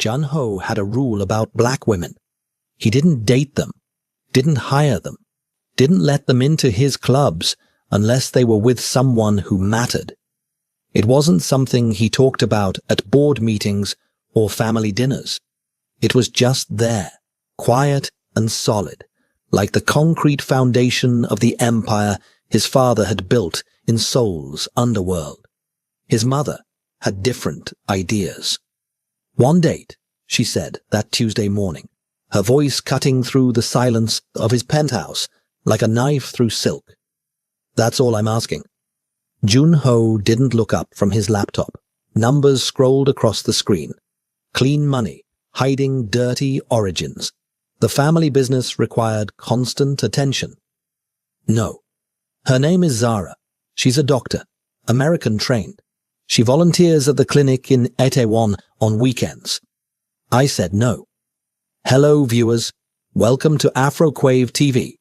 Jun-ho had a rule about black women. He didn't date them, didn't hire them, didn't let them into his clubs unless they were with someone who mattered. It wasn't something he talked about at board meetings or family dinners. It was just there, quiet and solid, like the concrete foundation of the empire his father had built in Seoul's underworld. His mother had different ideas. "One date," she said that Tuesday morning, her voice cutting through the silence of his penthouse like a knife through silk. "That's all I'm asking." Jun-ho didn't look up from his laptop. Numbers scrolled across the screen. Clean money, hiding dirty origins. The family business required constant attention. "No. Her name is Zara. She's a doctor, American trained. She volunteers at the clinic in Itaewon on weekends." I said no. "Hello, viewers. Welcome to AfroQuave TV.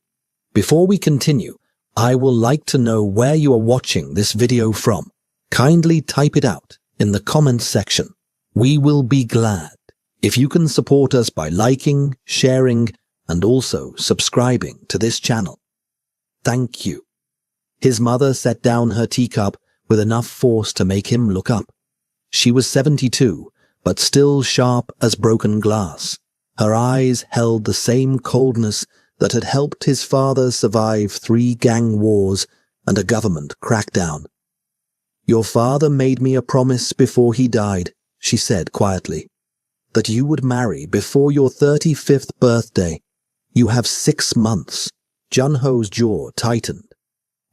Before we continue, I will like to know where you are watching this video from. Kindly type it out in the comments section. We will be glad if you can support us by liking, sharing, and also subscribing to this channel. Thank you." His mother set down her teacup with enough force to make him look up. She was 72, but still sharp as broken glass. Her eyes held the same coldness that had helped his father survive 3 gang wars and a government crackdown. "Your father made me a promise before he died," she said quietly, "that you would marry before your 35th birthday. You have 6 months. Jun-ho's jaw tightened.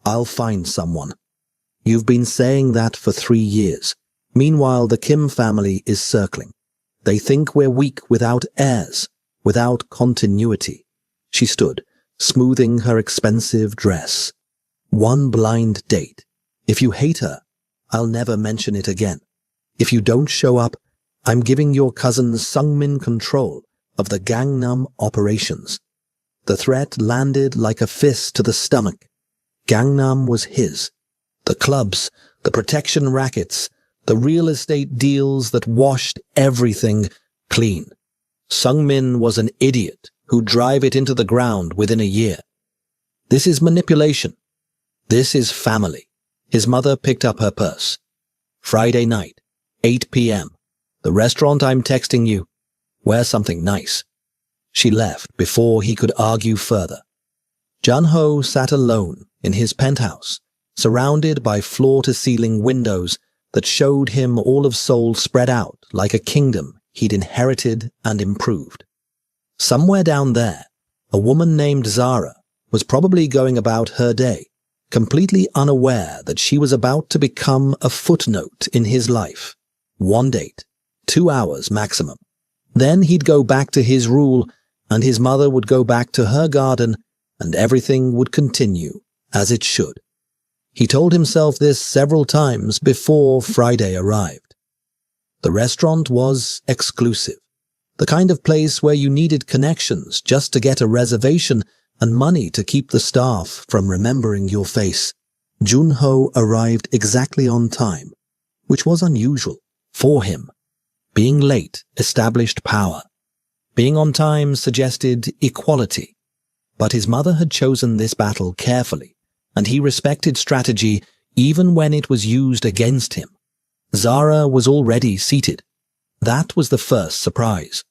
"I'll find someone. You've been saying that for 3 years. Meanwhile, the Kim family is circling. They think we're weak without heirs, without continuity." She stood, smoothing her expensive dress. "One blind date. If you hate her, I'll never mention it again. If you don't show up, I'm giving your cousin Sungmin control of the Gangnam operations." The threat landed like a fist to the stomach. Gangnam was his. The clubs, the protection rackets, the real estate deals that washed everything clean. Sungmin was an idiot who'd drive it into the ground within a year. "This is manipulation. This is family." His mother picked up her purse. "Friday night, 8 p.m. The restaurant I'm texting you. Wear something nice." She left before he could argue further. Jun-ho sat alone in his penthouse, surrounded by floor-to-ceiling windows that showed him all of Seoul spread out like a kingdom he'd inherited and improved. Somewhere down there, a woman named Zara was probably going about her day, completely unaware that she was about to become a footnote in his life. 1 date, 2 hours maximum. Then he'd go back to his rule, and his mother would go back to her garden, and everything would continue as it should. He told himself this several times before Friday arrived. The restaurant was exclusive, the kind of place where you needed connections just to get a reservation and money to keep the staff from remembering your face. Jun-ho arrived exactly on time, which was unusual for him. Being late established power. Being on time suggested equality. But his mother had chosen this battle carefully, and he respected strategy even when it was used against him. Zara was already seated. That was the first surprise.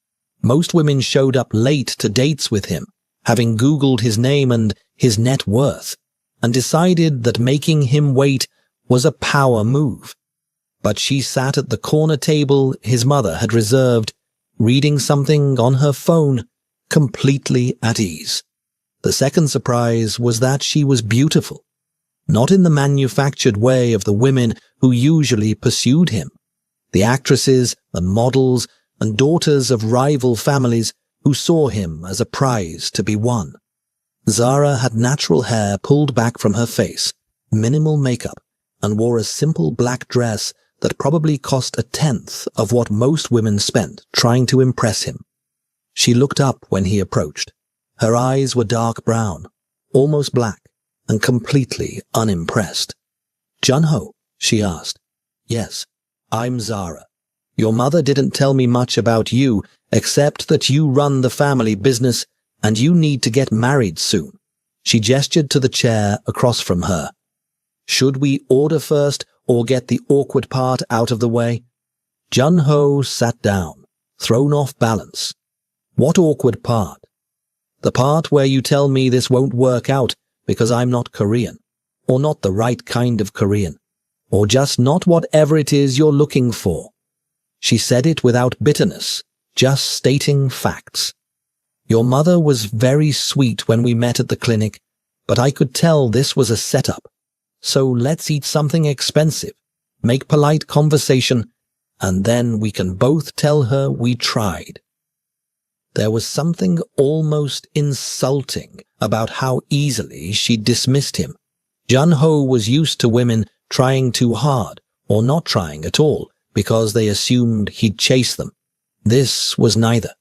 Most women showed up late to dates with him, having Googled his name and his net worth, and decided that making him wait was a power move. But she sat at the corner table his mother had reserved, reading something on her phone, completely at ease. The second surprise was that she was beautiful, not in the manufactured way of the women who usually pursued him, the actresses and models and daughters of rival families who saw him as a prize to be won. Zara had natural hair pulled back from her face, minimal makeup, and wore a simple black dress that probably cost 1/10 of what most women spent trying to impress him. She looked up when he approached. Her eyes were dark brown, almost black, and completely unimpressed. "Jun-ho?" she asked. "Yes, I'm Zara. Your mother didn't tell me much about you, except that you run the family business and you need to get married soon. She gestured to the chair across from her. Should we order first or get the awkward part out of the way? Jun-ho sat down, thrown off balance. What awkward part? The part where you tell me this won't work out because I'm not Korean, or not the right kind of Korean, or just not whatever it is you're looking for. She said it without bitterness, just stating facts. Your mother was very sweet when we met at the clinic, but I could tell this was a setup. So let's eat something expensive, make polite conversation, and then we can both tell her we tried. There was something almost insulting about how easily she dismissed him. Jun-ho was used to women trying too hard, or not trying at all, because they assumed he'd chase them. This was neither.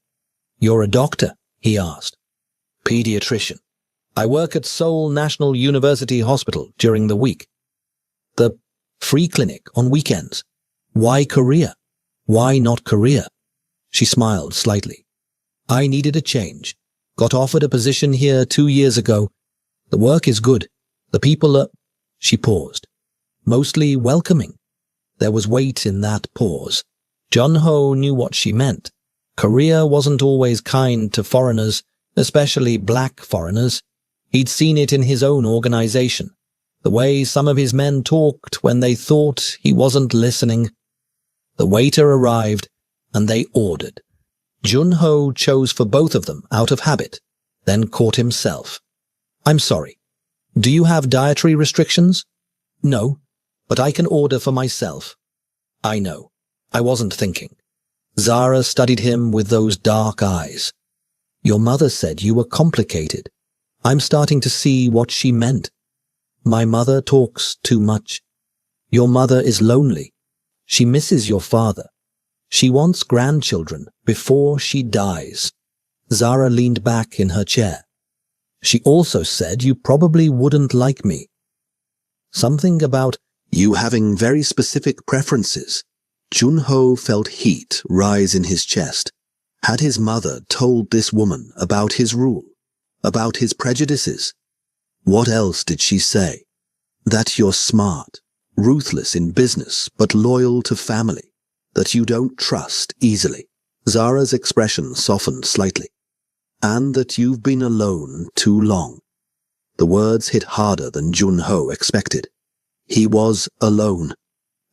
You're a doctor? He asked. Pediatrician. I work at Seoul National University Hospital during the week. The free clinic on weekends. Why Korea? Why not Korea? She smiled slightly. I needed a change. Got offered a position here 2 years ago. The work is good. The people are... She paused. Mostly welcoming. There was weight in that pause. Jun-ho knew what she meant. Korea wasn't always kind to foreigners, especially black foreigners. He'd seen it in his own organization. The way some of his men talked when they thought he wasn't listening. The waiter arrived, and they ordered. Jun-ho chose for both of them out of habit, then caught himself. I'm sorry. Do you have dietary restrictions? No, but I can order for myself. I know. I wasn't thinking. Zara studied him with those dark eyes. Your mother said you were complicated. I'm starting to see what she meant. My mother talks too much. Your mother is lonely. She misses your father. She wants grandchildren before she dies. Zara leaned back in her chair. She also said you probably wouldn't like me. Something about you having very specific preferences. Jun-ho felt heat rise in his chest. Had his mother told this woman about his rule, about his prejudices? What else did she say? That you're smart, ruthless in business, but loyal to family, that you don't trust easily. Zara's expression softened slightly. And that you've been alone too long. The words hit harder than Jun-ho expected. He was alone.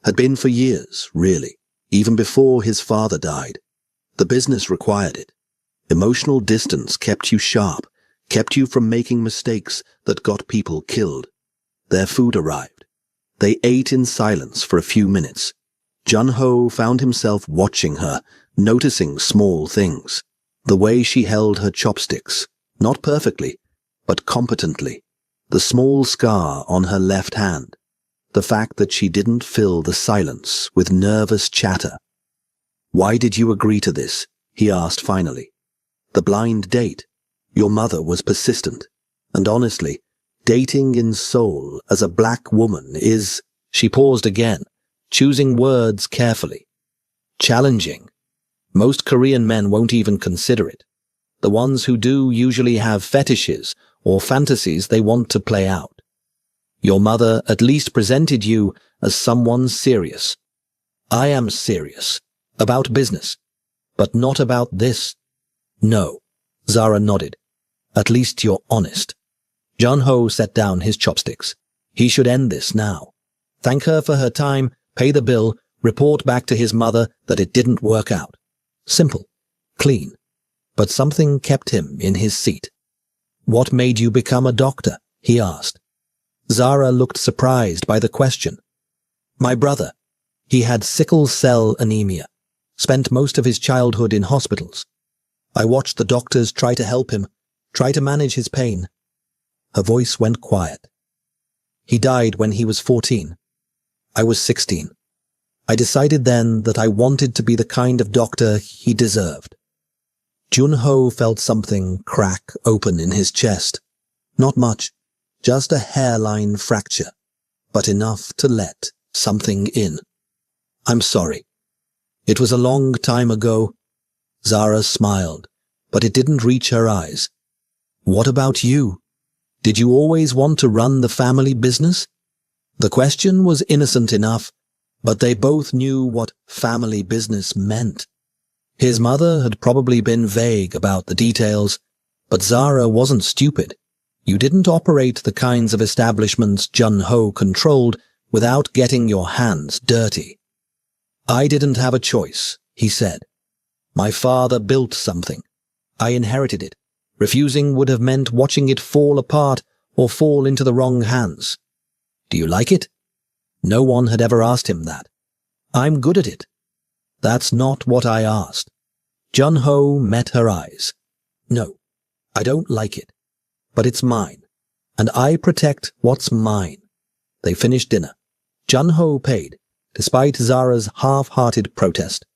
Had been for years, really, even before his father died. The business required it. Emotional distance kept you sharp, kept you from making mistakes that got people killed. Their food arrived. They ate in silence for a few minutes. Jun-ho found himself watching her, noticing small things. The way she held her chopsticks, not perfectly, but competently. The small scar on her left hand. The fact that she didn't fill the silence with nervous chatter. Why did you agree to this? He asked finally. The blind date. Your mother was persistent. And honestly, dating in Seoul as a black woman is... She paused again, choosing words carefully. Challenging. Most Korean men won't even consider it. The ones who do usually have fetishes or fantasies they want to play out. Your mother at least presented you as someone serious. I am serious. About business. But not about this. No. Zara nodded. At least you're honest. Jun-ho set down his chopsticks. He should end this now. Thank her for her time, pay the bill, report back to his mother that it didn't work out. Simple. Clean. But something kept him in his seat. What made you become a doctor? He asked. Zara looked surprised by the question. My brother. He had sickle cell anemia. Spent most of his childhood in hospitals. I watched the doctors try to help him, try to manage his pain. Her voice went quiet. He died when he was 14. I was 16. I decided then that I wanted to be the kind of doctor he deserved. Jun-ho felt something crack open in his chest. Not much, just a hairline fracture, but enough to let something in. I'm sorry. It was a long time ago. Zara smiled, but it didn't reach her eyes. What about you? Did you always want to run the family business? The question was innocent enough, but they both knew what family business meant. His mother had probably been vague about the details, but Zara wasn't stupid. You didn't operate the kinds of establishments Jun-Ho controlled without getting your hands dirty. I didn't have a choice, he said. My father built something. I inherited it. Refusing would have meant watching it fall apart or fall into the wrong hands. Do you like it? No one had ever asked him that. I'm good at it. That's not what I asked. Jun-Ho met her eyes. No, I don't like it, but it's mine, and I protect what's mine. They finished dinner. Jun-Ho paid, despite Zara's half-hearted protest.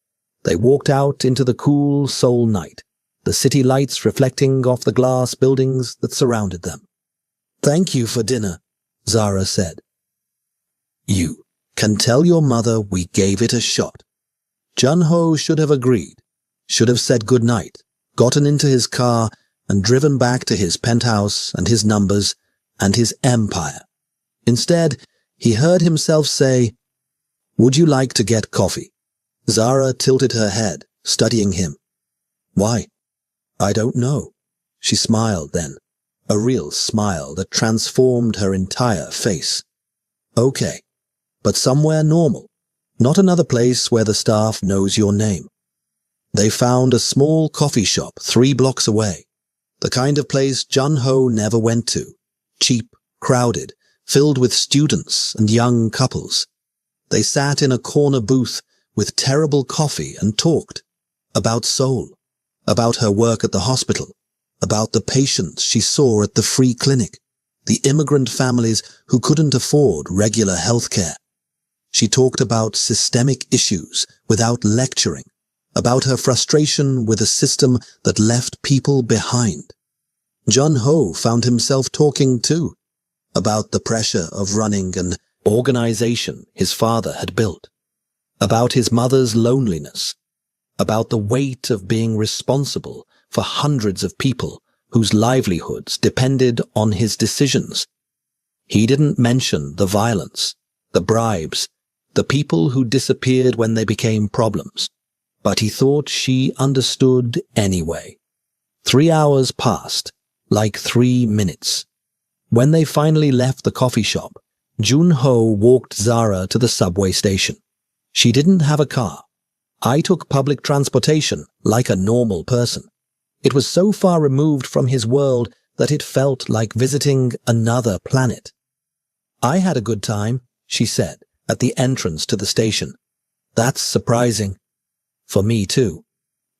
They walked out into the cool Seoul night, the city lights reflecting off the glass buildings that surrounded them. Thank you for dinner, Zara said. You can tell your mother we gave it a shot. Jun-Ho should have agreed, should have said good night, gotten into his car, and driven back to his penthouse and his numbers and his empire. Instead, he heard himself say, Would you like to get coffee? Zara tilted her head, studying him. Why? I don't know. She smiled then, a real smile that transformed her entire face. Okay, but somewhere normal, not another place where the staff knows your name. They found a small coffee shop 3 blocks away, the kind of place Jun-Ho never went to, cheap, crowded, filled with students and young couples. They sat in a corner booth with terrible coffee and talked about Seoul, about her work at the hospital, about the patients she saw at the free clinic, the immigrant families who couldn't afford regular health care. She talked about systemic issues without lecturing, about her frustration with a system that left people behind. Jun-Ho found himself talking too, about the pressure of running an organization his father had built, about his mother's loneliness, about the weight of being responsible for hundreds of people whose livelihoods depended on his decisions. He didn't mention the violence, the bribes, the people who disappeared when they became problems, but he thought she understood anyway. 3 hours passed, like 3 minutes. When they finally left the coffee shop, Jun-Ho walked Zara to the subway station. She didn't have a car. I took public transportation like a normal person. It was so far removed from his world that it felt like visiting another planet. I had a good time, she said, at the entrance to the station. That's surprising. For me too.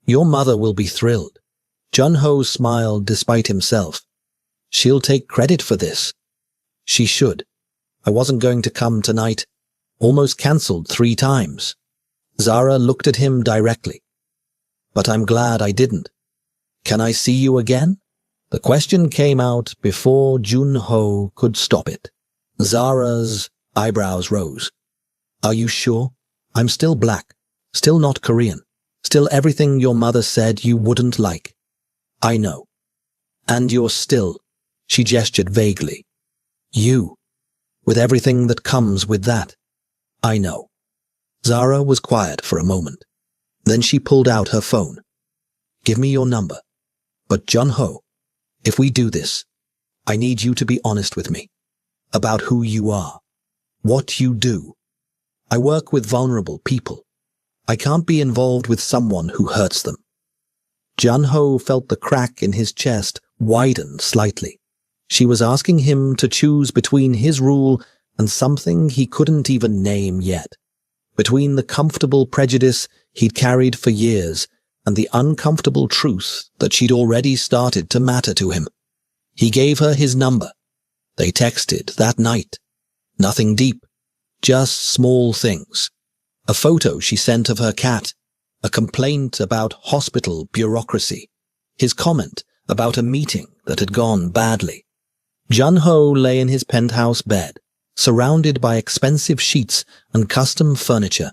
Your mother will be thrilled. Jun-Ho smiled despite himself. She'll take credit for this. She should. I wasn't going to come tonight. Almost cancelled 3 times. Zara looked at him directly. But I'm glad I didn't. Can I see you again? The question came out before Jun-Ho could stop it. Zara's eyebrows rose. Are you sure? I'm still black, still not Korean, still everything your mother said you wouldn't like. I know. And you're still, she gestured vaguely. You, with everything that comes with that. I know. Zara was quiet for a moment. Then she pulled out her phone. Give me your number. But Jun-Ho, if we do this, I need you to be honest with me about who you are, what you do. I work with vulnerable people. I can't be involved with someone who hurts them. Jun-Ho felt the crack in his chest widen slightly. She was asking him to choose between his rule and something he couldn't even name yet, between the comfortable prejudice he'd carried for years and the uncomfortable truth that she'd already started to matter to him. He gave her his number. They texted that night. Nothing deep, just small things. A photo she sent of her cat, a complaint about hospital bureaucracy, his comment about a meeting that had gone badly. Jun-Ho lay in his penthouse bed, surrounded by expensive sheets and custom furniture,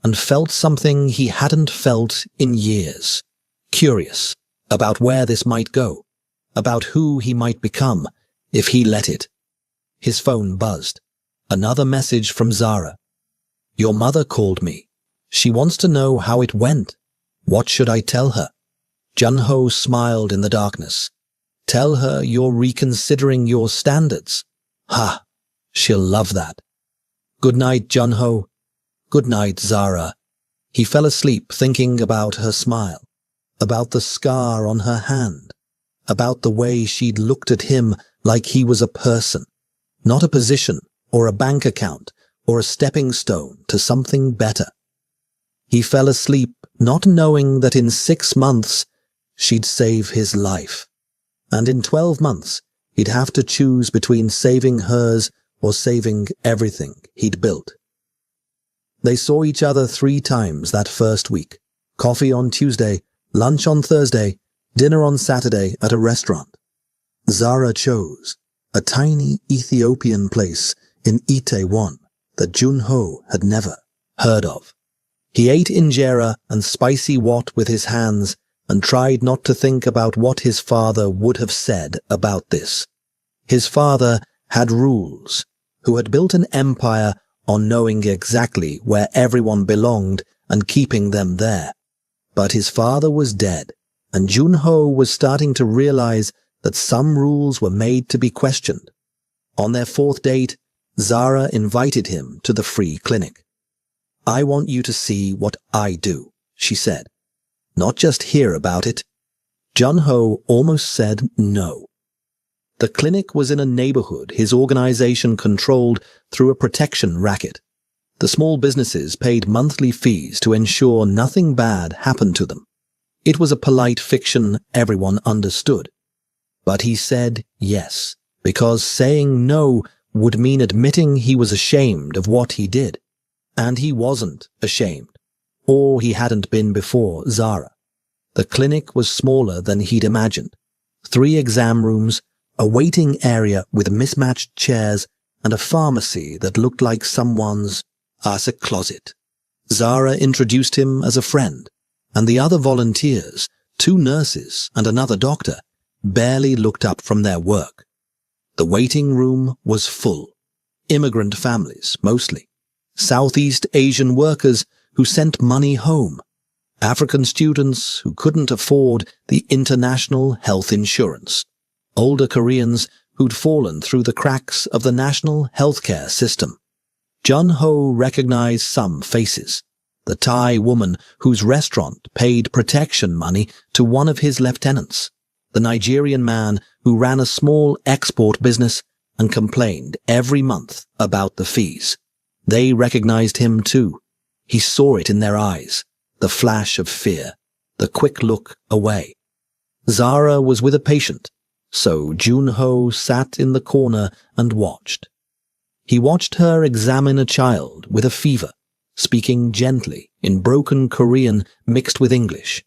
and felt something he hadn't felt in years. Curious about where this might go, about who he might become if he let it. His phone buzzed. Another message from Zara. Your mother called me. She wants to know how it went. What should I tell her? Jun-ho smiled in the darkness. Tell her you're reconsidering your standards. Ha! She'll love that. Good night, Jun-ho. Good night, Zara. He fell asleep thinking about her smile, about the scar on her hand, about the way she'd looked at him like he was a person, not a position or a bank account or a stepping stone to something better. He fell asleep not knowing that in 6 months she'd save his life, and in 12 months he'd have to choose between saving hers or saving everything he'd built. They saw each other 3 times that first week. Coffee on Tuesday, lunch on Thursday, dinner on Saturday at a restaurant. Zara chose a tiny Ethiopian place in Itaewon that Jun-ho had never heard of. He ate injera and spicy wat with his hands and tried not to think about what his father would have said about this. His father had rules, who had built an empire on knowing exactly where everyone belonged and keeping them there. But his father was dead, and Jun-ho was starting to realize that some rules were made to be questioned. On their 4th date, Zara invited him to the free clinic. I want you to see what I do, she said. Not just hear about it. Jun-ho almost said no. The clinic was in a neighborhood his organization controlled through a protection racket. The small businesses paid monthly fees to ensure nothing bad happened to them. It was a polite fiction everyone understood. But he said yes, because saying no would mean admitting he was ashamed of what he did. And he wasn't ashamed, or he hadn't been before Zara. The clinic was smaller than he'd imagined. 3 exam rooms, a waiting area with mismatched chairs, and a pharmacy that looked like someone's as a closet. Zara introduced him as a friend, and the other volunteers, 2 nurses and another doctor, barely looked up from their work. The waiting room was full. Immigrant families, mostly. Southeast Asian workers who sent money home. African students who couldn't afford the international health insurance. Older Koreans who'd fallen through the cracks of the national healthcare system. Jun-ho recognized some faces. The Thai woman whose restaurant paid protection money to one of his lieutenants. The Nigerian man who ran a small export business and complained every month about the fees. They recognized him too. He saw it in their eyes, the flash of fear, the quick look away. Zara was with a patient, so Jun-ho sat in the corner and watched. He watched her examine a child with a fever, speaking gently in broken Korean mixed with English.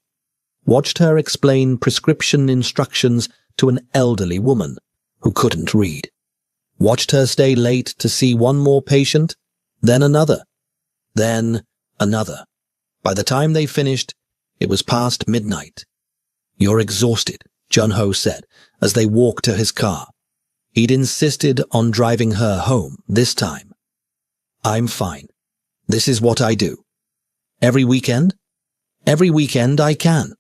Watched her explain prescription instructions to an elderly woman who couldn't read. Watched her stay late to see one more patient, then another, then another. By the time they finished, it was past midnight. You're exhausted, Jun-ho said as they walked to his car. He'd insisted on driving her home this time. I'm fine. This is what I do. Every weekend? Every weekend I can.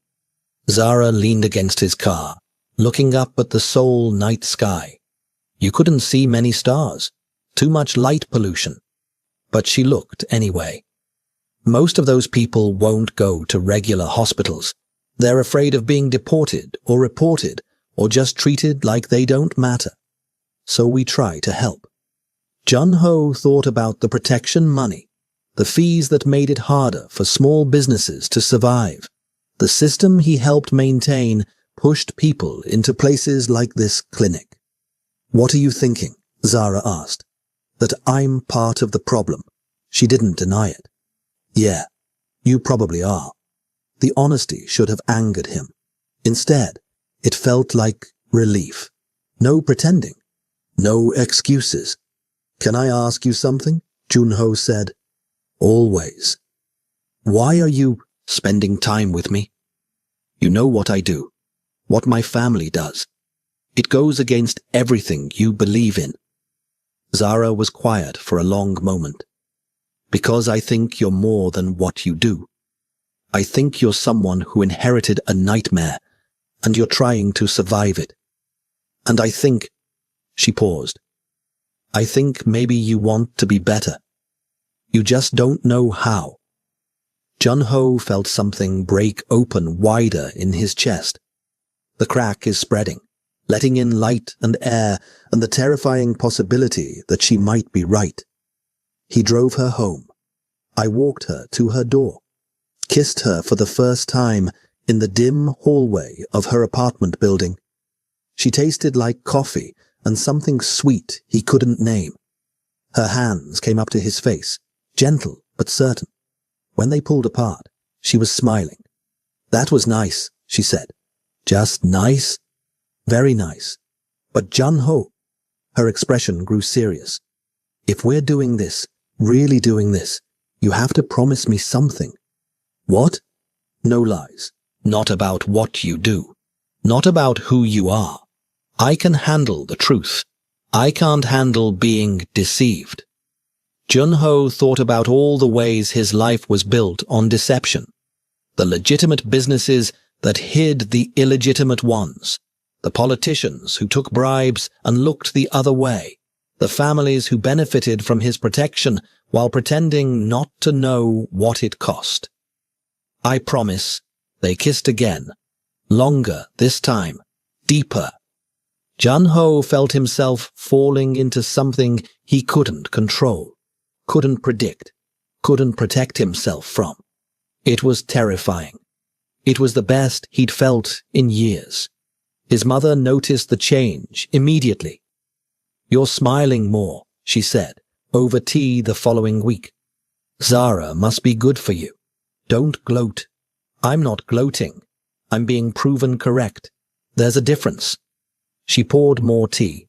Zara leaned against his car, looking up at the Seoul night sky. You couldn't see many stars. Too much light pollution. But she looked anyway. Most of those people won't go to regular hospitals. They're afraid of being deported or reported or just treated like they don't matter. So we try to help. Jun-ho thought about the protection money, the fees that made it harder for small businesses to survive. The system he helped maintain pushed people into places like this clinic. What are you thinking? Zara asked. That I'm part of the problem. She didn't deny it. Yeah, you probably are. The honesty should have angered him. Instead, it felt like relief. No pretending. No excuses. Can I ask you something? Jun-ho said. Always. Why are you spending time with me? You know what I do, what my family does. It goes against everything you believe in. Zara was quiet for a long moment. Because I think you're more than what you do. I think you're someone who inherited a nightmare, and you're trying to survive it. And I think, she paused, I think maybe you want to be better. You just don't know how. Jun-ho felt something break open wider in his chest. The crack is spreading, letting in light and air and the terrifying possibility that she might be right. He drove her home. I walked her to her door, kissed her for the first time in the dim hallway of her apartment building. She tasted like coffee and something sweet he couldn't name. Her hands came up to his face, gentle but certain. When they pulled apart, she was smiling. That was nice, she said. Just nice? Very nice. But Jun-ho, her expression grew serious. If we're doing this, really doing this, you have to promise me something. What? No lies. Not about what you do. Not about who you are. I can handle the truth. I can't handle being deceived. Jun-ho thought about all the ways his life was built on deception. The legitimate businesses that hid the illegitimate ones. The politicians who took bribes and looked the other way. The families who benefited from his protection while pretending not to know what it cost. I promise. They kissed again. Longer this time. Deeper. Jun-ho felt himself falling into something he couldn't control, couldn't predict, couldn't protect himself from. It was terrifying. It was the best he'd felt in years. His mother noticed the change immediately. You're smiling more, she said, over tea the following week. Zara must be good for you. Don't gloat. I'm not gloating. I'm being proven correct. There's a difference. She poured more tea.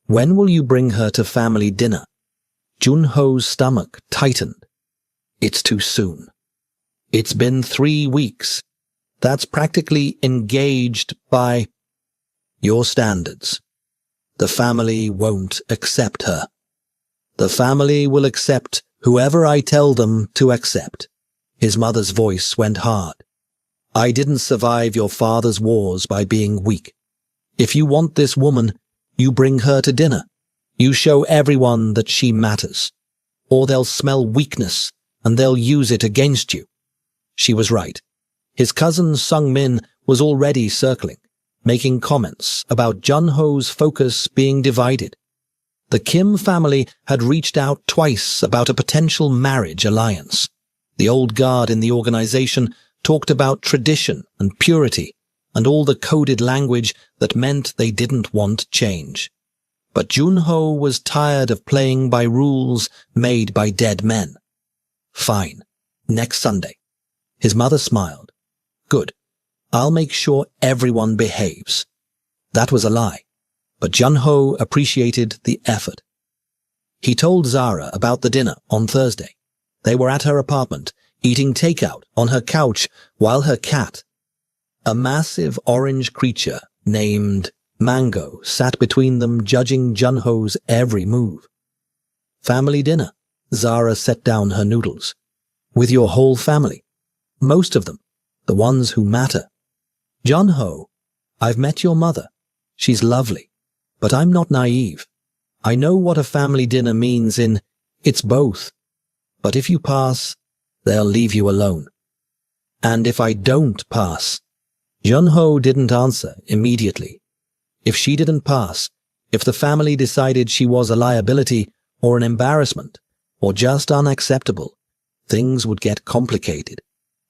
When will you bring her to family dinner? Jun-ho's stomach tightened. It's too soon. It's been 3 weeks. That's practically engaged by your standards. The family won't accept her. The family will accept whoever I tell them to accept. His mother's voice went hard. I didn't survive your father's wars by being weak. If you want this woman, you bring her to dinner. You show everyone that she matters. Or they'll smell weakness and they'll use it against you. She was right. His cousin Sung-min was already circling, making comments about Jun-ho's focus being divided. The Kim family had reached out twice about a potential marriage alliance. The old guard in the organization talked about tradition and purity and all the coded language that meant they didn't want change. But Jun-ho was tired of playing by rules made by dead men. Fine. Next Sunday. His mother smiled. Good. I'll make sure everyone behaves. That was a lie. But Jun-ho appreciated the effort. He told Zara about the dinner on Thursday. They were at her apartment, eating takeout on her couch while her cat, a massive orange creature named Mango, sat between them judging Jun-ho's every move. Family dinner. Zara set down her noodles. With your whole family. Most of them. The ones who matter. Jun-ho, I've met your mother. She's lovely. But I'm not naive. I know what a family dinner means in, it's both. But if you pass, they'll leave you alone. And if I don't pass? Jun-ho didn't answer immediately. If she didn't pass, if the family decided she was a liability or an embarrassment or just unacceptable, things would get complicated.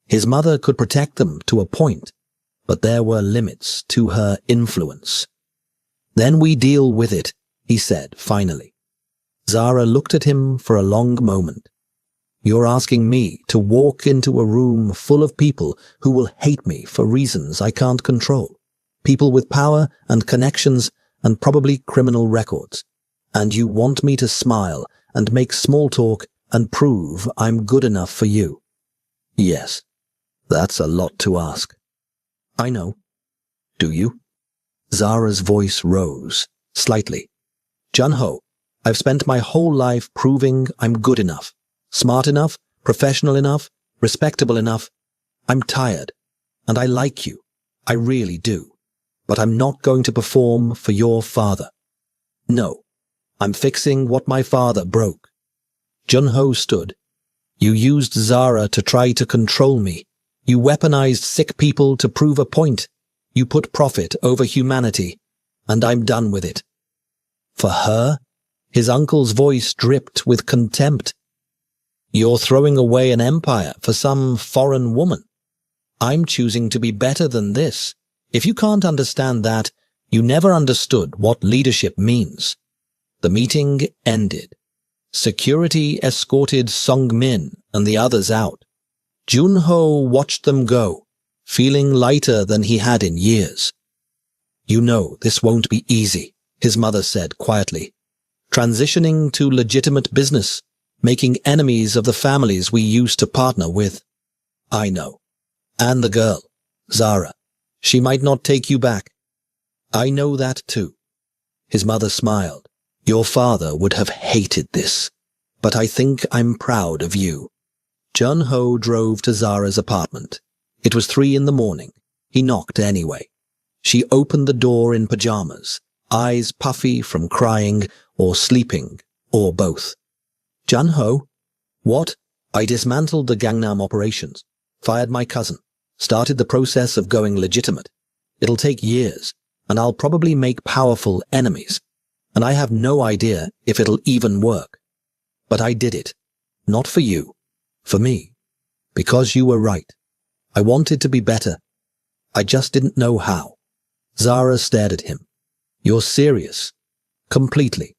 His mother could protect them to a point, but there were limits to her influence. Then we deal with it, he said finally. Zara looked at him for a long moment. You're asking me to walk into a room full of people who will hate me for reasons I can't control. People with power and connections and probably criminal records. And you want me to smile and make small talk and prove I'm good enough for you. Yes, that's a lot to ask. I know. Do you? Zara's voice rose, slightly. Jun-ho, I've spent my whole life proving I'm good enough, smart enough, professional enough, respectable enough. I'm tired, and I like you. I really do. But I'm not going to perform for your father. No, I'm fixing what my father broke. Jun-ho stood. You used Zara to try to control me. You weaponized sick people to prove a point. You put profit over humanity, and I'm done with it. For her? His uncle's voice dripped with contempt. You're throwing away an empire for some foreign woman. I'm choosing to be better than this. If you can't understand that, you never understood what leadership means. The meeting ended. Security escorted Song-min and the others out. Jun-ho watched them go, feeling lighter than he had in years. You know this won't be easy, his mother said quietly. Transitioning to legitimate business, making enemies of the families we used to partner with. I know. And the girl, Zara. She might not take you back. I know that too. His mother smiled. Your father would have hated this, but I think I'm proud of you. Jun-ho drove to Zara's apartment. It was 3 a.m. He knocked anyway. She opened the door in pajamas, eyes puffy from crying or sleeping, or both. Jun-ho? What? I dismantled the Gangnam operations, fired my cousin, started the process of going legitimate. It'll take years, and I'll probably make powerful enemies, and I have no idea if it'll even work. But I did it. Not for you. For me. Because you were right. I wanted to be better. I just didn't know how. Zara stared at him. You're serious. Completely.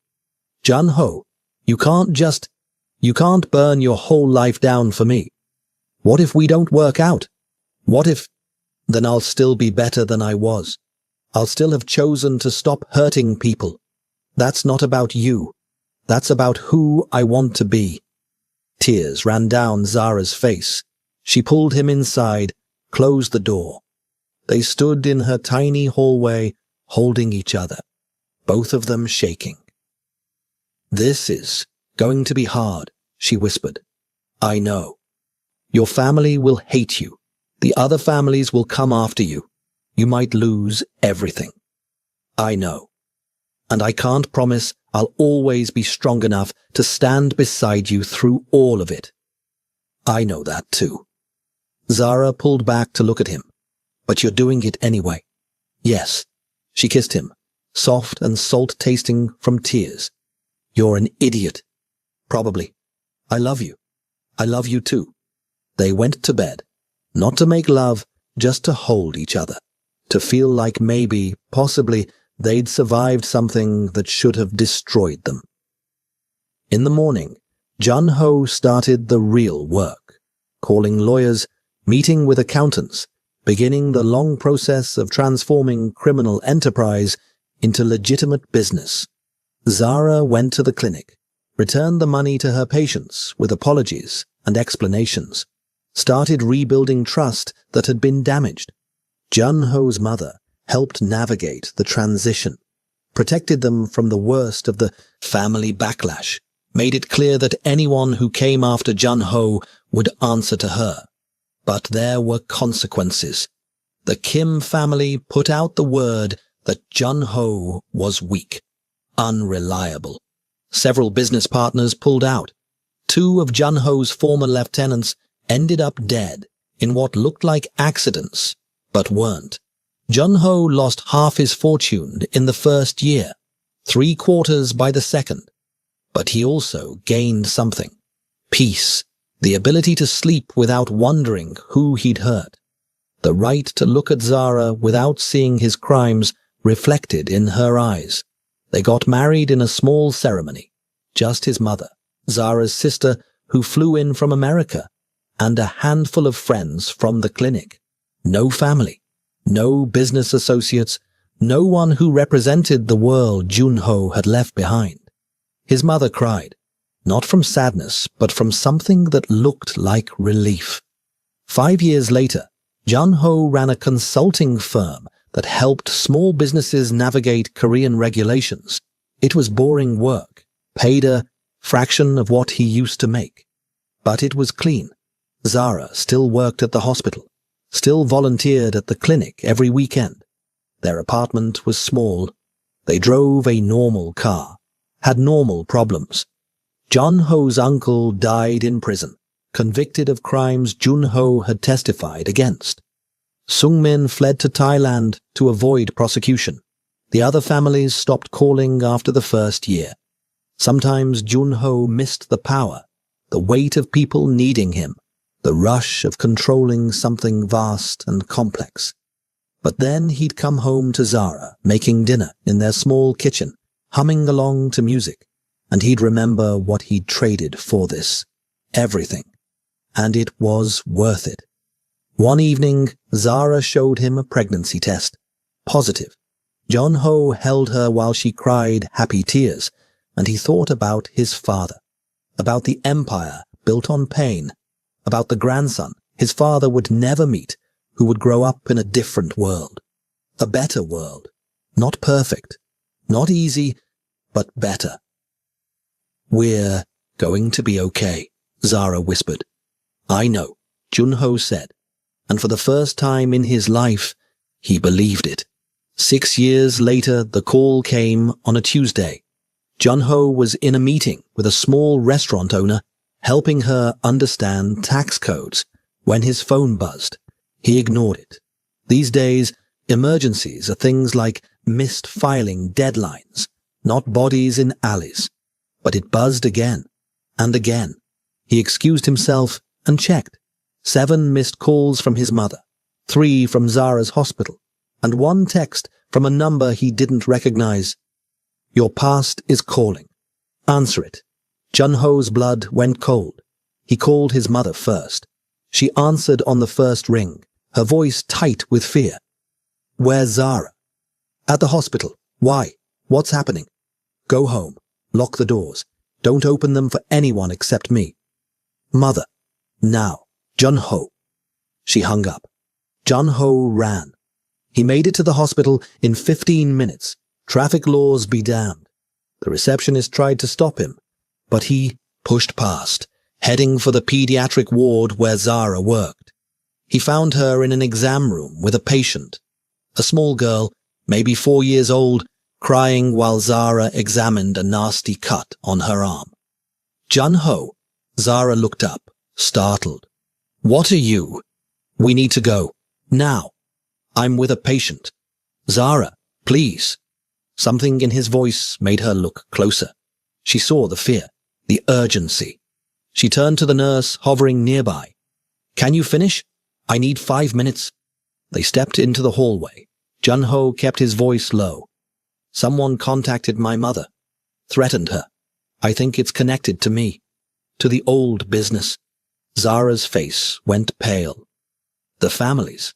Jun-ho, you can't burn your whole life down for me. What if we don't work out? What if... Then I'll still be better than I was. I'll still have chosen to stop hurting people. That's not about you. That's about who I want to be. Tears ran down Zara's face. She pulled him inside, closed the door. They stood in her tiny hallway, holding each other, both of them shaking. This is going to be hard, she whispered. I know. Your family will hate you. The other families will come after you. You might lose everything. I know. And I can't promise I'll always be strong enough to stand beside you through all of it. I know that too. Zara pulled back to look at him. But you're doing it anyway. Yes. She kissed him, soft and salt-tasting from tears. You're an idiot. Probably. I love you. I love you too. They went to bed. Not to make love, just to hold each other. To feel like maybe, possibly, they'd survived something that should have destroyed them. In the morning, Jun-ho started the real work. Calling lawyers, meeting with accountants, beginning the long process of transforming criminal enterprise into legitimate business. Zara went to the clinic, returned the money to her patients with apologies and explanations, started rebuilding trust that had been damaged. Jun-ho's mother helped navigate the transition, protected them from the worst of the family backlash, made it clear that anyone who came after Jun-ho would answer to her. But there were consequences. The Kim family put out the word that Jun-ho was weak, unreliable. Several business partners pulled out. 2 of Jun-ho's former lieutenants ended up dead in what looked like accidents, but weren't. Jun-ho lost half his fortune in the first year, 3/4 by the second. But he also gained something. Peace, the ability to sleep without wondering who he'd hurt. The right to look at Zara without seeing his crimes reflected in her eyes. They got married in a small ceremony. Just his mother, Zara's sister, who flew in from America, and a handful of friends from the clinic. No family, no business associates, no one who represented the world Jun-ho had left behind. His mother cried, not from sadness, but from something that looked like relief. 5 years later, Jun-ho ran a consulting firm that helped small businesses navigate Korean regulations. It was boring work, paid a fraction of what he used to make. But it was clean. Zara still worked at the hospital, still volunteered at the clinic every weekend. Their apartment was small. They drove a normal car, had normal problems. Jun-ho's uncle died in prison, convicted of crimes Jun-ho had testified against. Sung-min fled to Thailand to avoid prosecution. The other families stopped calling after the first year. Sometimes Jun-ho missed the power, the weight of people needing him, the rush of controlling something vast and complex. But then he'd come home to Zara, making dinner in their small kitchen, humming along to music, and he'd remember what he'd traded for this. Everything. And it was worth it. One evening, Zara showed him a pregnancy test. Positive. Jun-ho held her while she cried happy tears, and he thought about his father, about the empire built on pain, about the grandson his father would never meet, who would grow up in a different world. A better world. Not perfect. Not easy, but better. "We're going to be okay," Zara whispered. "I know," Jun-ho said, and for the first time in his life, he believed it. 6 years later, the call came on a Tuesday. Jun-ho was in a meeting with a small restaurant owner, helping her understand tax codes, when his phone buzzed. He ignored it. These days, emergencies are things like missed filing deadlines, not bodies in alleys. But it buzzed again, and again. He excused himself and checked. 7 missed calls from his mother, 3 from Zara's hospital, and 1 text from a number he didn't recognize. "Your past is calling. Answer it." Jun-ho's blood went cold. He called his mother first. She answered on the first ring, her voice tight with fear. "Where's Zara?" "At the hospital." "Why? What's happening?" "Go home. Lock the doors. Don't open them for anyone except me." "Mother." "Now. Jun-ho." She hung up. Jun-ho ran. He made it to the hospital in 15 minutes. Traffic laws be damned. The receptionist tried to stop him, but he pushed past, heading for the pediatric ward where Zara worked. He found her in an exam room with a patient, a small girl, maybe 4 years old, crying while Zara examined a nasty cut on her arm. "Jun-ho." Zara looked up, startled. "What are you?" "We need to go. Now. I'm with a patient." "Zara, please." Something in his voice made her look closer. She saw the fear, the urgency. She turned to the nurse hovering nearby. "Can you finish? I need 5 minutes." They stepped into the hallway. Jun-ho kept his voice low. "Someone contacted my mother. Threatened her. I think it's connected to me. To the old business." Zara's face went pale. "The families?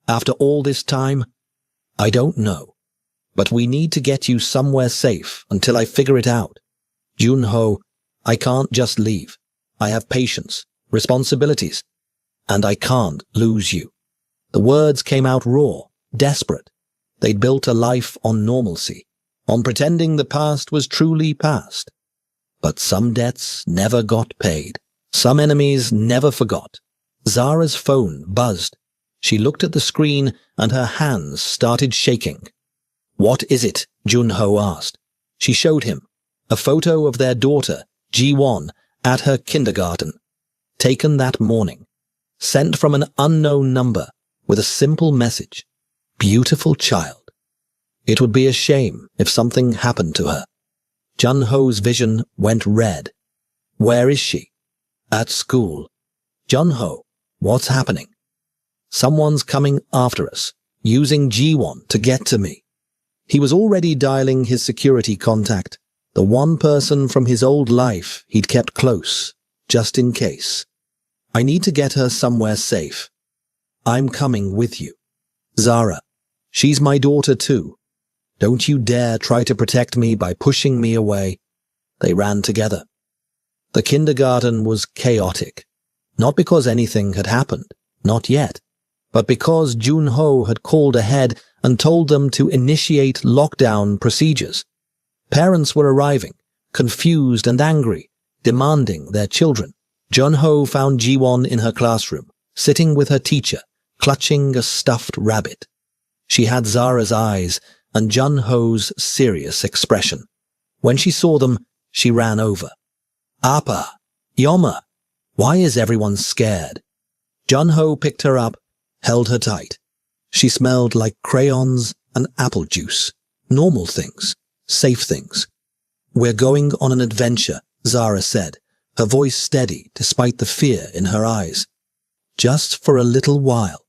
After all this time?" "I don't know. But we need to get you somewhere safe until I figure it out. Jun-ho, I can't just leave. I have patients, responsibilities, and I can't lose you." The words came out raw, desperate. They'd built a life on normalcy, on pretending the past was truly past. But some debts never got paid. Some enemies never forgot. Zara's phone buzzed. She looked at the screen and her hands started shaking. "What is it?" Jun-ho asked. She showed him a photo of their daughter, Ji-won, at her kindergarten, taken that morning, sent from an unknown number with a simple message. "Beautiful child." It would be a shame if something happened to her. Jun-ho's vision went red. Where is she? At school. Jun-ho, what's happening? Someone's coming after us, using Ji-won to get to me. He was already dialing his security contact, the one person from his old life he'd kept close, just in case. "I need to get her somewhere safe. I'm coming with you. Zara, she's my daughter too. Don't you dare try to protect me by pushing me away." They ran together. The kindergarten was chaotic. Not because anything had happened. Not yet. But because Jun-ho had called ahead and told them to initiate lockdown procedures. Parents were arriving, confused and angry, demanding their children. Jun-ho found Ji-won in her classroom, sitting with her teacher, clutching a stuffed rabbit. She had Zara's eyes and Jun-ho's serious expression. When she saw them, she ran over. "Appa! Yoma! Why is everyone scared?" Jun-ho picked her up, held her tight. She smelled like crayons and apple juice. Normal things, safe things. "We're going on an adventure," Zara said, her voice steady despite the fear in her eyes. "Just for a little while."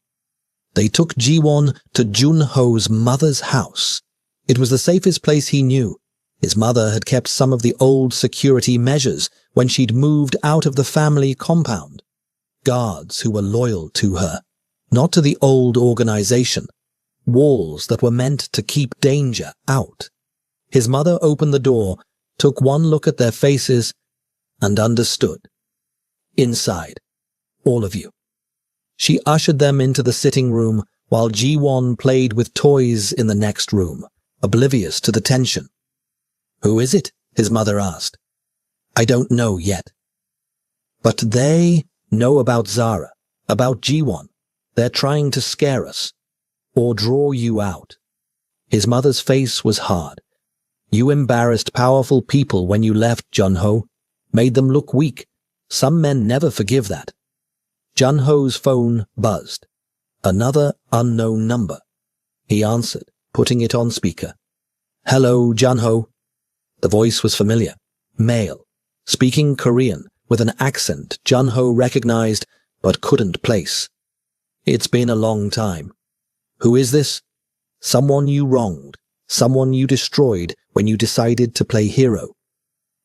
They took Ji-won to Jun-ho's mother's house. It was the safest place he knew. His mother had kept some of the old security measures when she'd moved out of the family compound. Guards who were loyal to her, not to the old organization. Walls that were meant to keep danger out. His mother opened the door, took one look at their faces, and understood. "Inside, all of you." She ushered them into the sitting room while Ji-won played with toys in the next room, oblivious to the tension. "Who is it?" his mother asked. "I don't know yet." "But they know about Zara, about Ji-won. They're trying to scare us, or draw you out." His mother's face was hard. "You embarrassed powerful people when you left, Jun-ho. Made them look weak. Some men never forgive that." Jun-ho's phone buzzed. Another unknown number. He answered, putting it on speaker. "Hello, Jun-ho." The voice was familiar. Male. Speaking Korean, with an accent Jun-ho recognized but couldn't place. "It's been a long time." "Who is this?" "Someone you wronged. Someone you destroyed when you decided to play hero."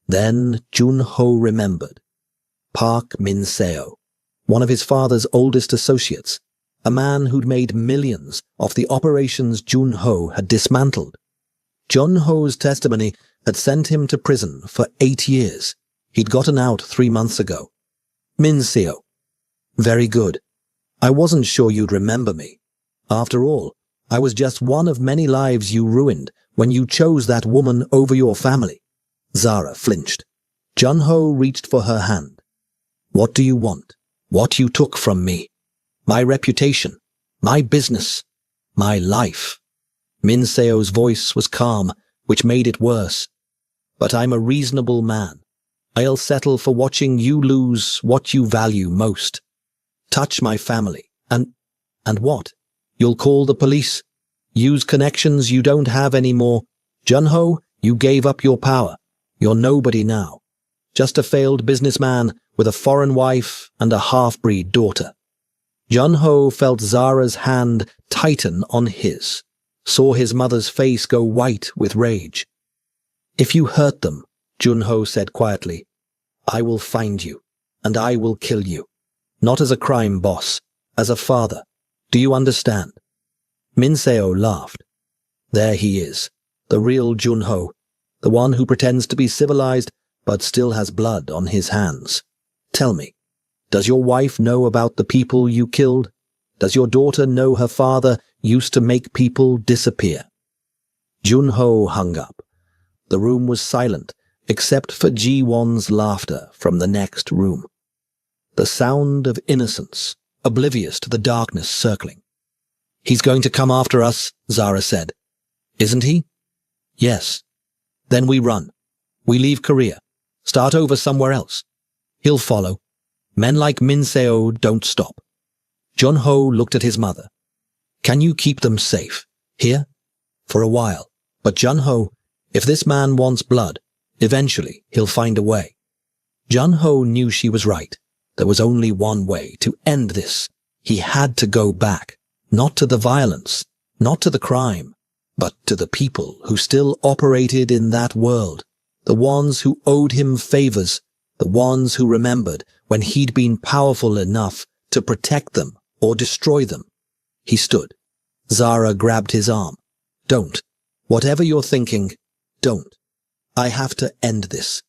Then Jun-ho remembered. Park Min-seo, one of his father's oldest associates, a man who'd made millions off the operations Jun-ho had dismantled. Jun-ho's testimony had sent him to prison for 8 years. He'd gotten out 3 months ago. "Min-seo." "Very good. I wasn't sure you'd remember me. After all, I was just one of many lives you ruined when you chose that woman over your family." Zara flinched. Jun-ho reached for her hand. "What do you want? What you took from me? My reputation, my business, my life." Min-seo's voice was calm, which made it worse. "But I'm a reasonable man. I'll settle for watching you lose what you value most. Touch my family, and what? You'll call the police? Use connections you don't have anymore? Jun-ho, you gave up your power. You're nobody now. Just a failed businessman with a foreign wife and a half-breed daughter." Jun-ho felt Zara's hand tighten on his, saw his mother's face go white with rage. "If you hurt them," Jun-ho said quietly, "I will find you, and I will kill you. Not as a crime boss, as a father. Do you understand?" Min-seo laughed. There he is, the real Jun-ho, the one who pretends to be civilized but still has blood on his hands. "Tell me, does your wife know about the people you killed? Does your daughter know her father used to make people disappear?" Jun-ho hung up. The room was silent, except for Ji-won's laughter from the next room. The sound of innocence, oblivious to the darkness circling. "He's going to come after us," Zara said. "Isn't he?" "Yes." "Then we run. We leave Korea. Start over somewhere else. He'll follow. Men like Min-seo don't stop." Jun-ho looked at his mother. "Can you keep them safe? Here?" "For a while. But Jun-ho, if this man wants blood, eventually he'll find a way." Jun-ho knew she was right. There was only one way to end this. He had to go back, not to the violence, not to the crime, but to the people who still operated in that world, the ones who owed him favors, the ones who remembered when he'd been powerful enough to protect them or destroy them. He stood. Zara grabbed his arm. "Don't. Whatever you're thinking, don't. I have to end this.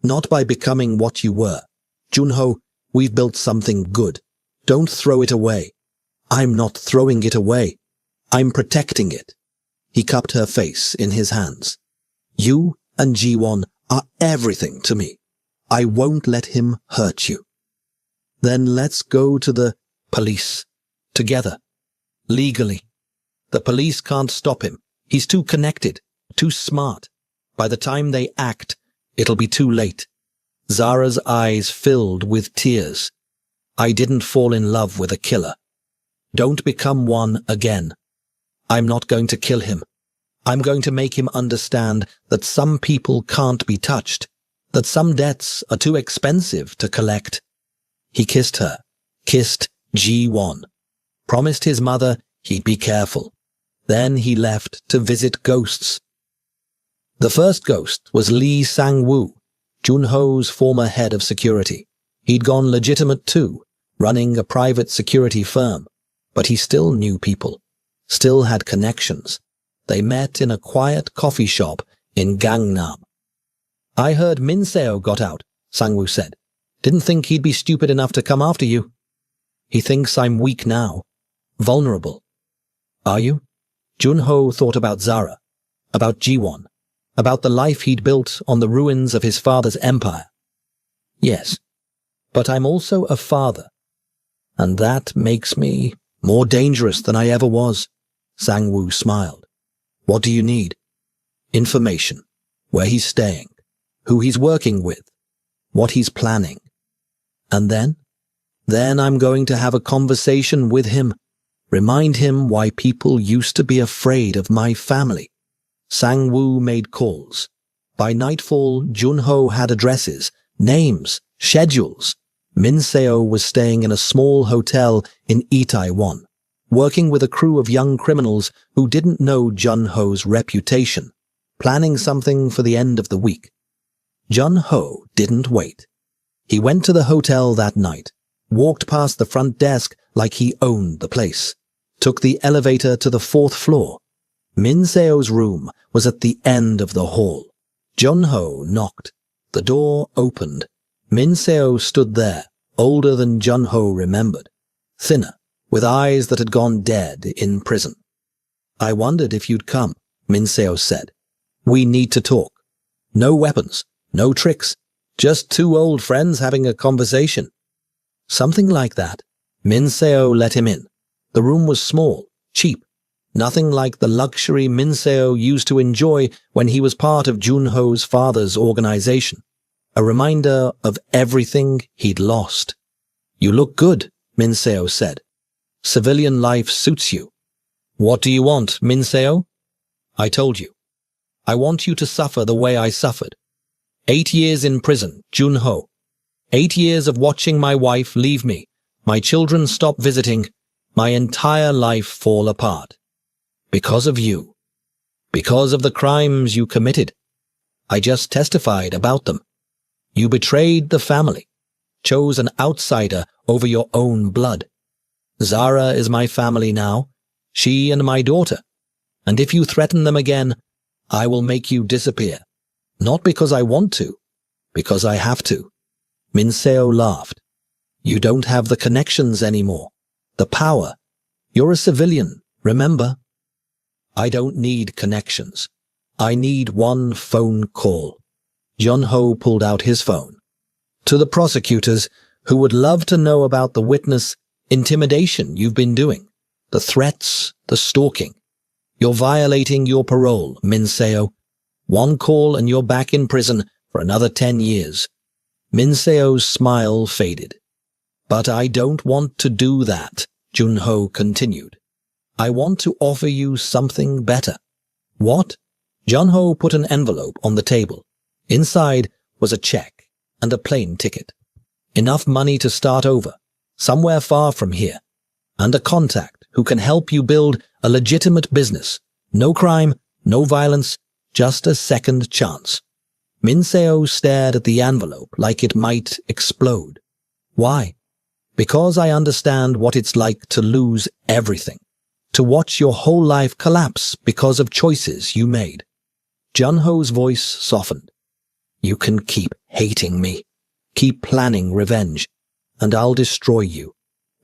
Not by becoming what you were. Jun-ho, we've built something good. Don't throw it away. I'm not throwing it away. I'm protecting it. He cupped her face in his hands. You and G1 are everything to me. I won't let him hurt you. Then let's go to the police. Together. Legally. The police can't stop him. He's too connected, too smart. By the time they act, it'll be too late. Zara's eyes filled with tears. I didn't fall in love with a killer. Don't become one again. I'm not going to kill him. I'm going to make him understand that some people can't be touched, that some debts are too expensive to collect. He kissed her, kissed G1, promised his mother he'd be careful. Then he left to visit ghosts. The first ghost was Lee Sang-woo, Junho's former head of security. He'd gone legitimate too, running a private security firm, but he still knew people, still had connections. They met in a quiet coffee shop in Gangnam. I heard Min Seo got out, Sang-woo said. Didn't think he'd be stupid enough to come after you. He thinks I'm weak now, vulnerable. Are you? Junho thought about Zara, about Ji-won, about the life he'd built on the ruins of his father's empire. Yes, but I'm also a father, and that makes me more dangerous than I ever was. Sang-woo smiled. What do you need? Information. Where he's staying, who he's working with, what he's planning. And then? Then I'm going to have a conversation with him, remind him why people used to be afraid of my family. Sang-woo made calls. By nightfall, Junho had addresses, names, schedules. Min Seo was staying in a small hotel in Itaewon, working with a crew of young criminals who didn't know Junho's reputation, planning something for the end of the week. Junho didn't wait. He went to the hotel that night, walked past the front desk like he owned the place, took the elevator to the 4th floor. Min Seo's room was at the end of the hall. Junho knocked. The door opened. Min Seo stood there, older than Junho remembered, thinner, with eyes that had gone dead in prison. I wondered if you'd come, Min Seo said. We need to talk. No weapons, no tricks, just two old friends having a conversation. Something like that. Min Seo let him in. The room was small, cheap, nothing like the luxury Min Seo used to enjoy when he was part of Junho's father's organization. A reminder of everything he'd lost. You look good, Min Seo said. Civilian life suits you. What do you want, Min Seo? I told you. I want you to suffer the way I suffered. 8 years in prison, Junho. 8 years of watching my wife leave me, my children stop visiting, my entire life fall apart. Because of you. Because of the crimes you committed. I just testified about them. You betrayed the family, chose an outsider over your own blood. Zara is my family now, she and my daughter, and if you threaten them again, I will make you disappear. Not because I want to, because I have to. Min Seo laughed. You don't have the connections anymore, the power. You're a civilian, remember? I don't need connections. I need one phone call. Junho pulled out his phone. To the prosecutors who would love to know about the witness intimidation you've been doing, the threats, the stalking. You're violating your parole, Min Seo. One call and you're back in prison for another 10 years. Min Seo's smile faded. But I don't want to do that, Junho continued. I want to offer you something better. What? Junho put an envelope on the table. Inside was a check and a plane ticket. Enough money to start over, somewhere far from here, and a contact who can help you build a legitimate business. No crime, no violence, just a second chance. Min Seo stared at the envelope like it might explode. Why? Because I understand what it's like to lose everything, to watch your whole life collapse because of choices you made. Junho's voice softened. You can keep hating me, keep planning revenge, and I'll destroy you.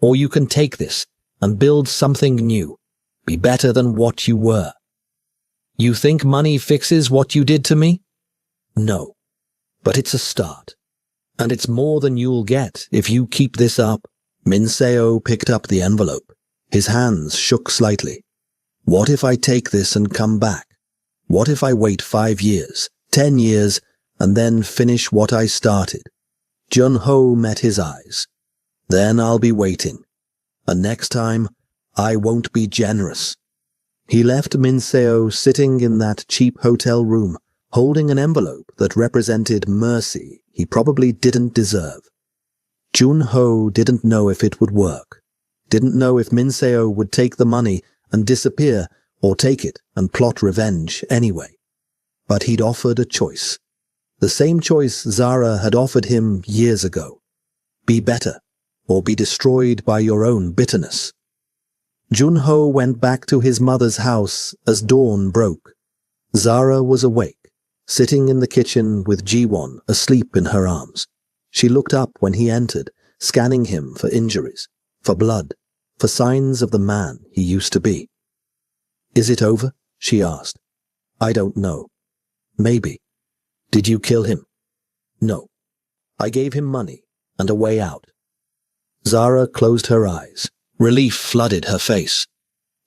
Or you can take this and build something new, be better than what you were. You think money fixes what you did to me? No, but it's a start. And it's more than you'll get if you keep this up. Minseo picked up the envelope. His hands shook slightly. What if I take this and come back? What if I wait 5 years, 10 years, and then finish what I started? Jun-ho met his eyes. Then I'll be waiting. And next time, I won't be generous. He left Minseo sitting in that cheap hotel room, holding an envelope that represented mercy he probably didn't deserve. Jun-ho didn't know if it would work. Didn't know if Minseo would take the money and disappear, or take it and plot revenge anyway. But he'd offered a choice. The same choice Zara had offered him years ago. Be better, or be destroyed by your own bitterness. Jun-ho went back to his mother's house as dawn broke. Zara was awake, sitting in the kitchen with Ji-won asleep in her arms. She looked up when he entered, scanning him for injuries, for blood, for signs of the man he used to be. Is it over? She asked. I don't know. Maybe. Did you kill him? No. I gave him money and a way out. Zara closed her eyes. Relief flooded her face.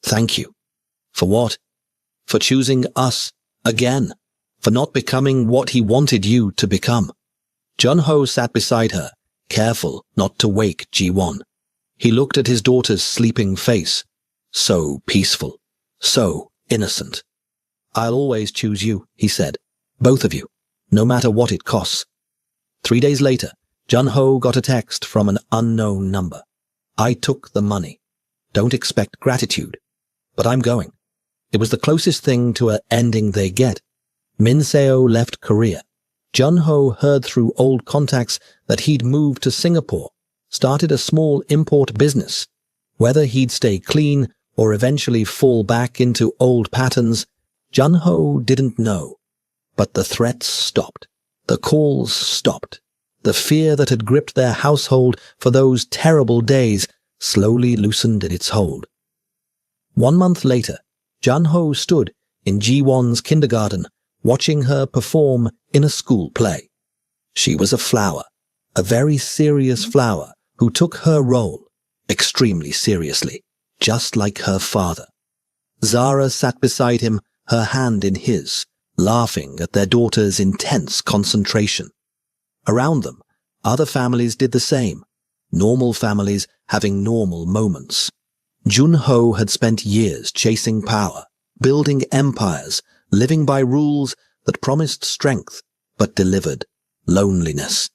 Thank you. For what? For choosing us again. For not becoming what he wanted you to become. Jun-ho sat beside her, careful not to wake Ji-won. He looked at his daughter's sleeping face. So peaceful. So innocent. I'll always choose you, he said. Both of you. No matter what it costs. 3 days later, Jun-ho got a text from an unknown number. I took the money. Don't expect gratitude. But I'm going. It was the closest thing to an ending they get. Minseo left Korea. Jun-ho heard through old contacts that he'd moved to Singapore, started a small import business. Whether he'd stay clean or eventually fall back into old patterns, Jun-ho didn't know. But the threats stopped. The calls stopped. The fear that had gripped their household for those terrible days slowly loosened in its hold. 1 month later, Jun-ho stood in Ji-won's kindergarten, watching her perform in a school play. She was a flower, a very serious flower, who took her role extremely seriously, just like her father. Zara sat beside him, her hand in his, laughing at their daughter's intense concentration. Around them, other families did the same, normal families having normal moments. Jun-ho had spent years chasing power, building empires, living by rules that promised strength but delivered loneliness.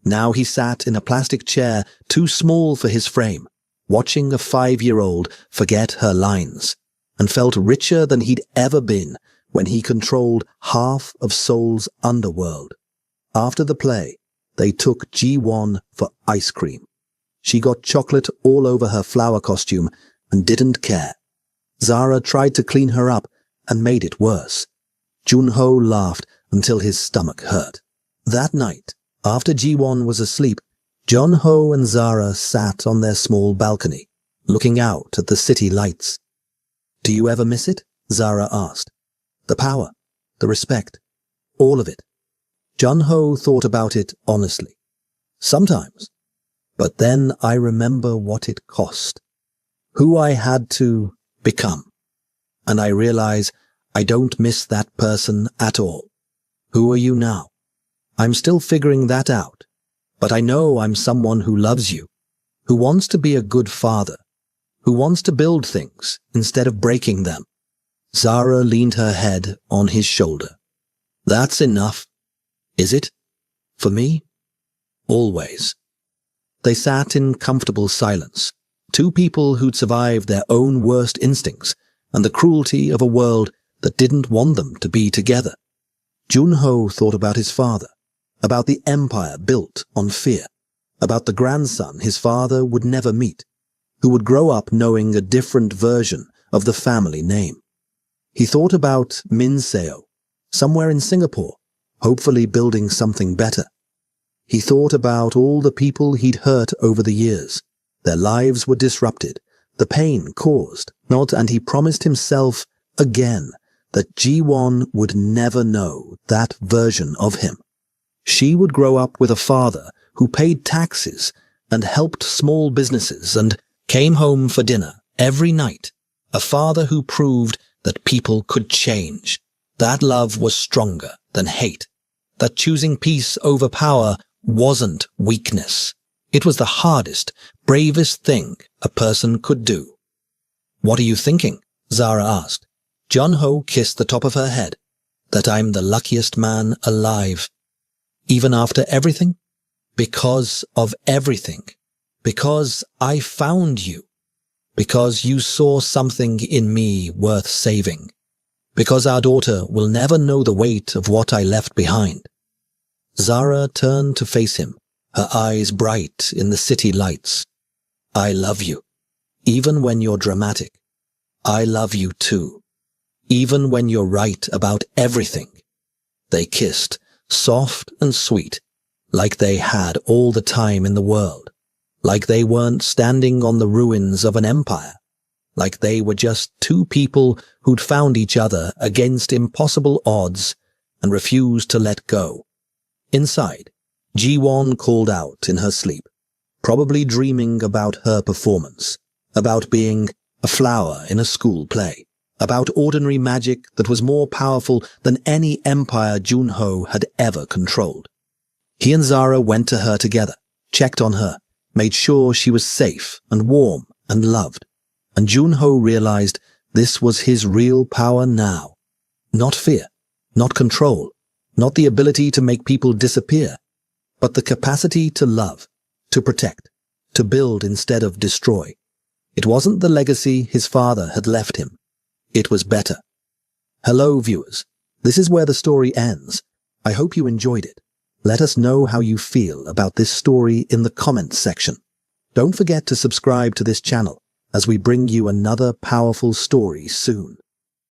Now he sat in a plastic chair too small for his frame, watching a 5-year-old forget her lines, and felt richer than he'd ever been when he controlled half of Seoul's underworld. After the play, they took Ji-won for ice cream. She got chocolate all over her flower costume and didn't care. Zara tried to clean her up and made it worse. Jun-ho laughed until his stomach hurt. That night, after Ji-won was asleep, Jun-ho and Zara sat on their small balcony, looking out at the city lights. Do you ever miss it? Zara asked. The power, the respect, all of it. Jun-ho thought about it honestly. Sometimes. But then I remember what it cost. Who I had to become. And I realize I don't miss that person at all. Who are you now? I'm still figuring that out. But I know I'm someone who loves you, who wants to be a good father, who wants to build things instead of breaking them. Zara leaned her head on his shoulder. That's enough. Is it? For me? Always. They sat in comfortable silence, two people who'd survived their own worst instincts and the cruelty of a world that didn't want them to be together. Jun-ho thought about his father, about the empire built on fear, about the grandson his father would never meet, who would grow up knowing a different version of the family name. He thought about Minseo, somewhere in Singapore, hopefully building something better. He thought about all the people he'd hurt over the years, Their lives were disrupted, the pain caused, and he promised himself again that Ji-won would never know that version of him. She would grow up with a father who paid taxes and helped small businesses and came home for dinner every night, a father who proved that people could change. That love was stronger than hate, that choosing peace over power wasn't weakness. It was the hardest, bravest thing a person could do. "What are you thinking?" Zara asked. Jun-ho kissed the top of her head. "That I'm the luckiest man alive. Even after everything? Because of everything. Because I found you. Because you saw something in me worth saving. Because our daughter will never know the weight of what I left behind." Zara turned to face him, her eyes bright in the city lights. "I love you. Even when you're dramatic. I love you too. Even when you're right about everything." They kissed, soft and sweet, like they had all the time in the world, like they weren't standing on the ruins of an empire, like they were just two people who'd found each other against impossible odds and refused to let go. Inside, Ji-won called out in her sleep, probably dreaming about her performance, about being a flower in a school play, about ordinary magic that was more powerful than any empire Jun-ho had ever controlled. He and Zara went to her together, checked on her, made sure she was safe and warm and loved. And Jun-ho realized this was his real power now. Not fear, not control, not the ability to make people disappear, but the capacity to love, to protect, to build instead of destroy. It wasn't the legacy his father had left him. It was better. Hello, viewers. This is where the story ends. I hope you enjoyed it. Let us know how you feel about this story in the comments section. Don't forget to subscribe to this channel as we bring you another powerful story soon.